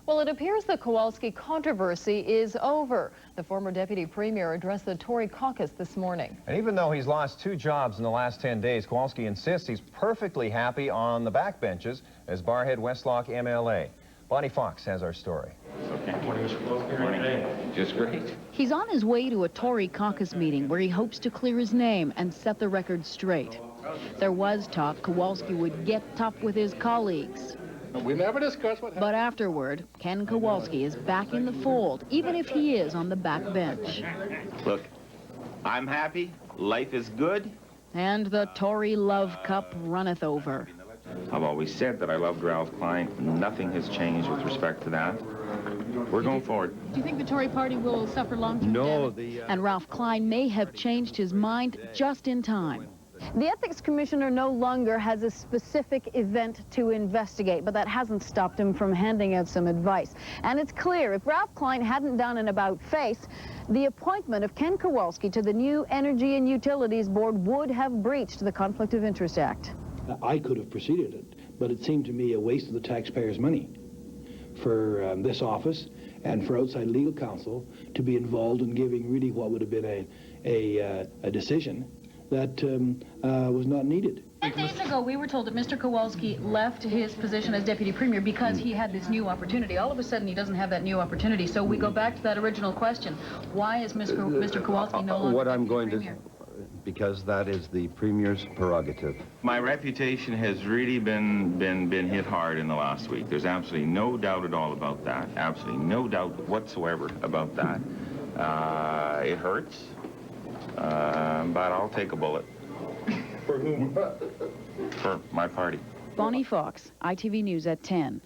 Well, it appears the Kowalski controversy is over. The former deputy premier addressed the Tory caucus this morning. And even though he's lost 2 jobs in the last 10 days, Kowalski insists he's perfectly happy on the backbenches as Barrhead Westlock MLA. Bonnie Fox has our story. Okay. Morning, Mr. Kowalski. Morning today. Just great. He's on his way to a Tory caucus meeting where he hopes to clear his name and set the record straight. There was talk Kowalski would get tough with his colleagues. We never discussed what happened. But afterward, Ken Kowalski is back in the fold, even if he is on the back bench. Look, I'm happy. Life is good. And the Tory love cup runneth over. I've always said that I loved Ralph Klein. Nothing has changed with respect to that. We're going forward. Do you think the Tory party will suffer long-term damage? And Ralph Klein may have changed his mind just in time. The ethics commissioner no longer has a specific event to investigate, but that hasn't stopped him from handing out some advice. And it's clear, if Ralph Klein hadn't done an about-face, the appointment of Ken Kowalski to the new Energy and Utilities Board would have breached the Conflict of Interest Act. I could have preceded it, but it seemed to me a waste of the taxpayers' money for this office and for outside legal counsel to be involved in giving really what would have been a decision that was not needed. 10 days ago, we were told that Mr. Kowalski left his position as deputy premier because he had this new opportunity. All of a sudden, he doesn't have that new opportunity. So we go back to that original question. Why is Mr. Kowalski no longer what I'm deputy going premier? Because that is the premier's prerogative. My reputation has really been hit hard in the last week. There's absolutely no doubt at all about that. Absolutely no doubt whatsoever about that. It hurts. But I'll take a bullet. For whom? For my party. Bonnie Fox, ITV News at 10.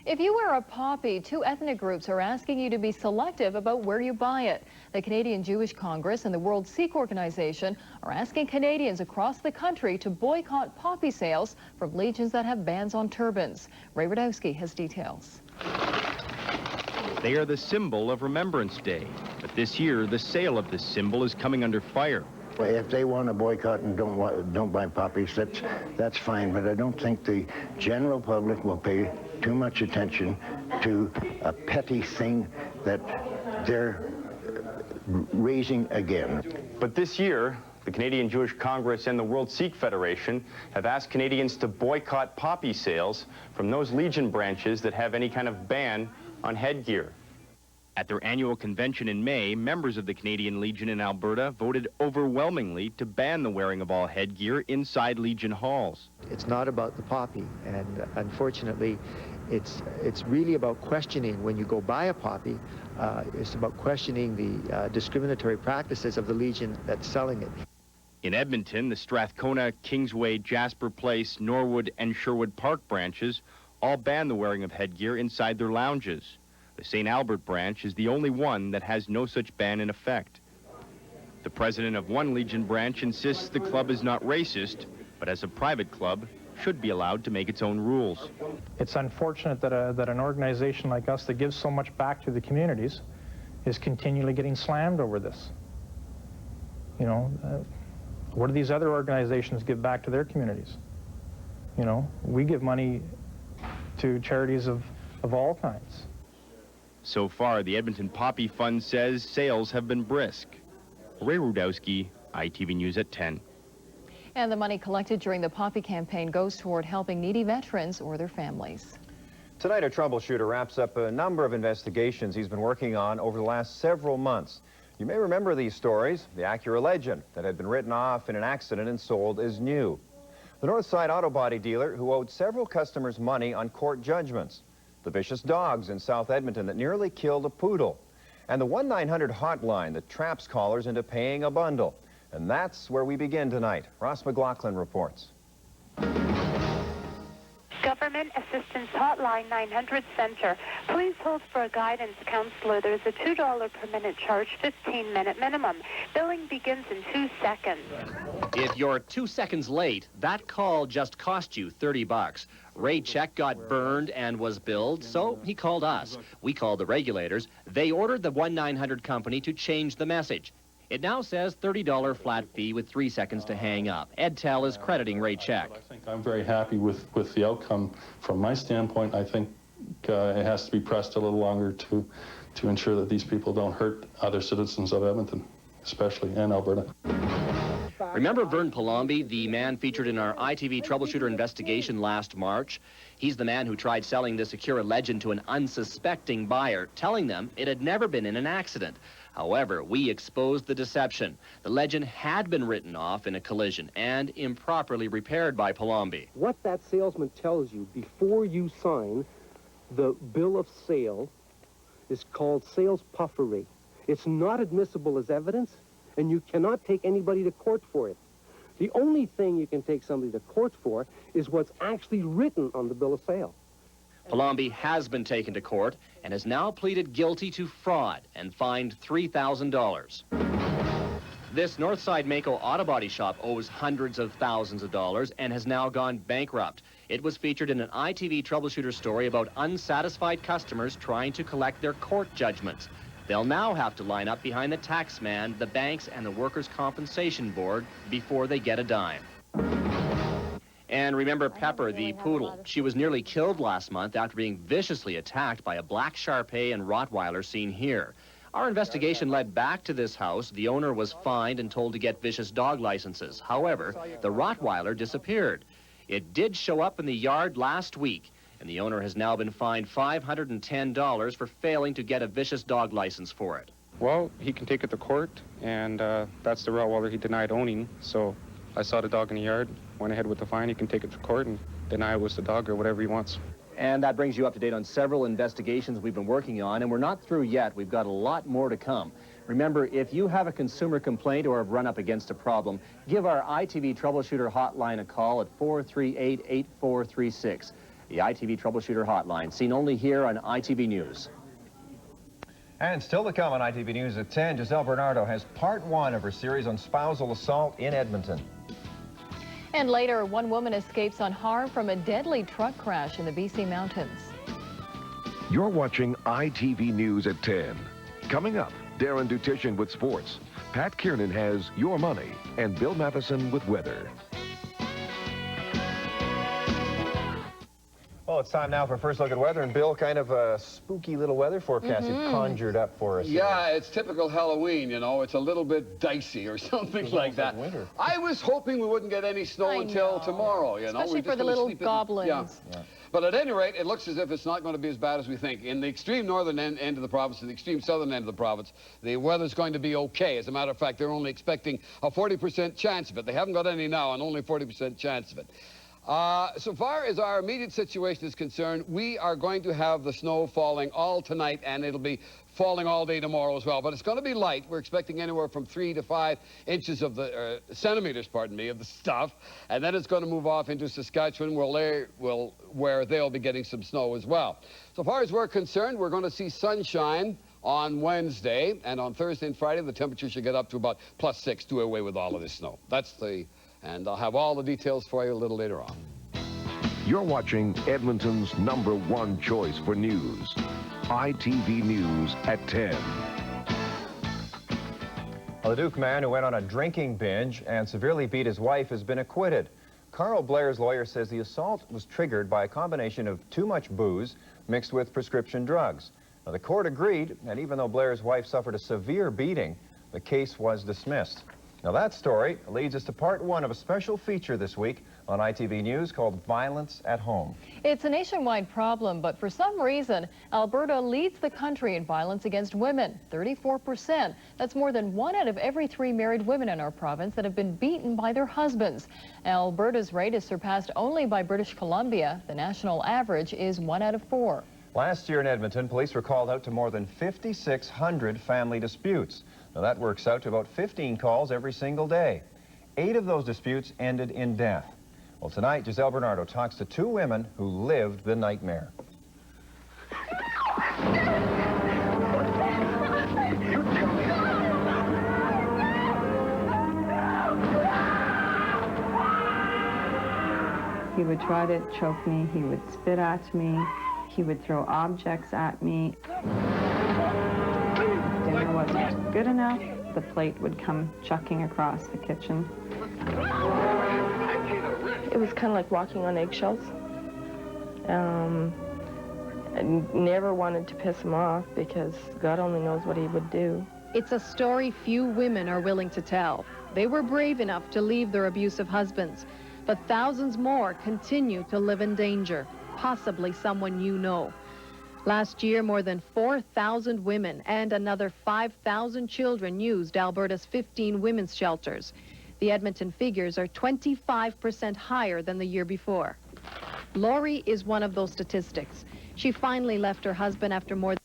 If you wear a poppy, 2 ethnic groups are asking you to be selective about where you buy it. The Canadian Jewish Congress and the World Sikh Organization are asking Canadians across the country to boycott poppy sales from legions that have bans on turbans. Ray Radowski has details. They are the symbol of Remembrance Day, but this year the sale of this symbol is coming under fire. If they want to boycott and don't buy poppies, that's fine, but I don't think the general public will pay too much attention to a petty thing that they're raising again. But this year, the Canadian Jewish Congress and the World Sikh Federation have asked Canadians to boycott poppy sales from those legion branches that have any kind of ban on headgear. At their annual convention in May, members of the Canadian Legion in Alberta voted overwhelmingly to ban the wearing of all headgear inside Legion halls. It's not about the poppy, and unfortunately, it's really about questioning when you go buy a poppy. It's about questioning the discriminatory practices of the Legion that's selling it. In Edmonton, the Strathcona, Kingsway, Jasper Place, Norwood, and Sherwood Park branches all ban the wearing of headgear inside their lounges. The St. Albert branch is the only one that has no such ban in effect. The president of one Legion branch insists the club is not racist, but as a private club, should be allowed to make its own rules. It's unfortunate that an organization like us that gives so much back to the communities is continually getting slammed over this. You know, what do these other organizations give back to their communities? You know, we give money to charities of all kinds. So far, the Edmonton Poppy Fund says sales have been brisk. Ray Radowski, ITV News at 10. And the money collected during the poppy campaign goes toward helping needy veterans or their families. Tonight, a troubleshooter wraps up a number of investigations he's been working on over the last several months. You may remember these stories, the Acura Legend that had been written off in an accident and sold as new. The Northside Autobody dealer who owed several customers money on court judgments. The vicious dogs in South Edmonton that nearly killed a poodle. And the 1-900 hotline that traps callers into paying a bundle. And that's where we begin tonight. Ross McLaughlin reports. Government Assistance Hotline 900 Center. Please hold for a guidance counselor. There's a $2 per minute charge, 15-minute minimum. Billing begins in 2 seconds. If you're 2 seconds late, that call just cost you $30. Ray Check got burned and was billed, so he called us. We called the regulators. They ordered the 1-900 company to change the message. It now says $30 flat fee with 3 seconds to hang up. EdTel is crediting Ray Check. I think I'm very happy with the outcome. From my standpoint, I think it has to be pressed a little longer to ensure that these people don't hurt other citizens of Edmonton, especially, and Alberta. Remember Vern Palombi, the man featured in our ITV troubleshooter investigation last March? He's the man who tried selling this Acura Legend to an unsuspecting buyer, telling them it had never been in an accident. However, we exposed the deception. The Legend had been written off in a collision and improperly repaired by Palombi. What that salesman tells you before you sign the bill of sale is called sales puffery. It's not admissible as evidence, and you cannot take anybody to court for it. The only thing you can take somebody to court for is what's actually written on the bill of sale. Palombi has been taken to court and has now pleaded guilty to fraud and fined $3,000. This Northside Maaco Autobody shop owes hundreds of thousands of dollars and has now gone bankrupt. It was featured in an ITV troubleshooter story about unsatisfied customers trying to collect their court judgments. They'll now have to line up behind the taxman, the banks, and the Workers' Compensation Board before they get a dime. And remember Pepper, the poodle. She was nearly killed last month after being viciously attacked by a black Shar-Pei and Rottweiler seen here. Our investigation led back to this house. The owner was fined and told to get vicious dog licenses. However, the Rottweiler disappeared. It did show up in the yard last week, and the owner has now been fined $510 for failing to get a vicious dog license for it. Well, he can take it to court, and that's the Rottweiler he denied owning. So I saw the dog in the yard, went ahead with the fine. He can take it to court and deny it was the dog or whatever he wants. And that brings you up to date on several investigations we've been working on, and we're not through yet. We've got a lot more to come. Remember, if you have a consumer complaint or have run up against a problem, give our ITV Troubleshooter hotline a call at 438-8436. The ITV Troubleshooter hotline, seen only here on ITV News. And still to come on ITV News at 10, Giselle Bernardo has part 1 of her series on spousal assault in Edmonton. And later, one woman escapes unharmed from a deadly truck crash in the BC mountains. You're watching ITV News at 10. Coming up, Darren Dutishin with sports. Pat Kiernan has Your Money, and Bill Matheson with weather. Well, it's time now for First Look at Weather, and Bill, kind of a spooky little weather forecast you've conjured up for us. Yeah, it's typical Halloween, you know. It's a little bit dicey or something like that. Winter. I was hoping we wouldn't get any snow until tomorrow, you know. Especially for the little goblins. Yeah. But at any rate, it looks as if it's not going to be as bad as we think. In the extreme northern end of the province and the extreme southern end of the province, the weather's going to be okay. As a matter of fact, they're only expecting a 40% chance of it. They haven't got any now, and only 40% chance of it. So far as our immediate situation is concerned, we are going to have the snow falling all tonight, and it'll be falling all day tomorrow as well. But it's going to be light. We're expecting anywhere from 3 to 5 inches of the centimeters, pardon me, of the stuff, and then it's going to move off into Saskatchewan, where they'll be getting some snow as well. So far as we're concerned, we're going to see sunshine on Wednesday, and on Thursday and Friday, the temperature should get up to about +6, do away with all of this snow. And I'll have all the details for you a little later on. You're watching Edmonton's #1 choice for news. ITV News at 10. Well, the Duke man who went on a drinking binge and severely beat his wife has been acquitted. Carl Blair's lawyer says the assault was triggered by a combination of too much booze mixed with prescription drugs. Now, the court agreed, and even though Blair's wife suffered a severe beating, the case was dismissed. Now, that story leads us to part 1 of a special feature this week on ITV News called Violence at Home. It's a nationwide problem, but for some reason, Alberta leads the country in violence against women, 34%. That's more than 1 out of every 3 married women in our province that have been beaten by their husbands. Alberta's rate is surpassed only by British Columbia. The national average is 1 out of 4. Last year in Edmonton, police were called out to more than 5,600 family disputes. Now, that works out to about 15 calls every single day. 8 of those disputes ended in death. Well, tonight, Giselle Bernardo talks to 2 women who lived the nightmare. He would try to choke me, he would spit at me, he would throw objects at me. Dinner wasn't good enough, the plate would come chucking across the kitchen. It was kind of like walking on eggshells. never wanted to piss him off because God only knows what he would do. It's a story few women are willing to tell. They were brave enough to leave their abusive husbands, but thousands more continue to live in danger, possibly someone you know. Last year, more than 4,000 women and another 5,000 children used Alberta's 15 women's shelters. The Edmonton figures are 25% higher than the year before. Lori is one of those statistics. She finally left her husband after more than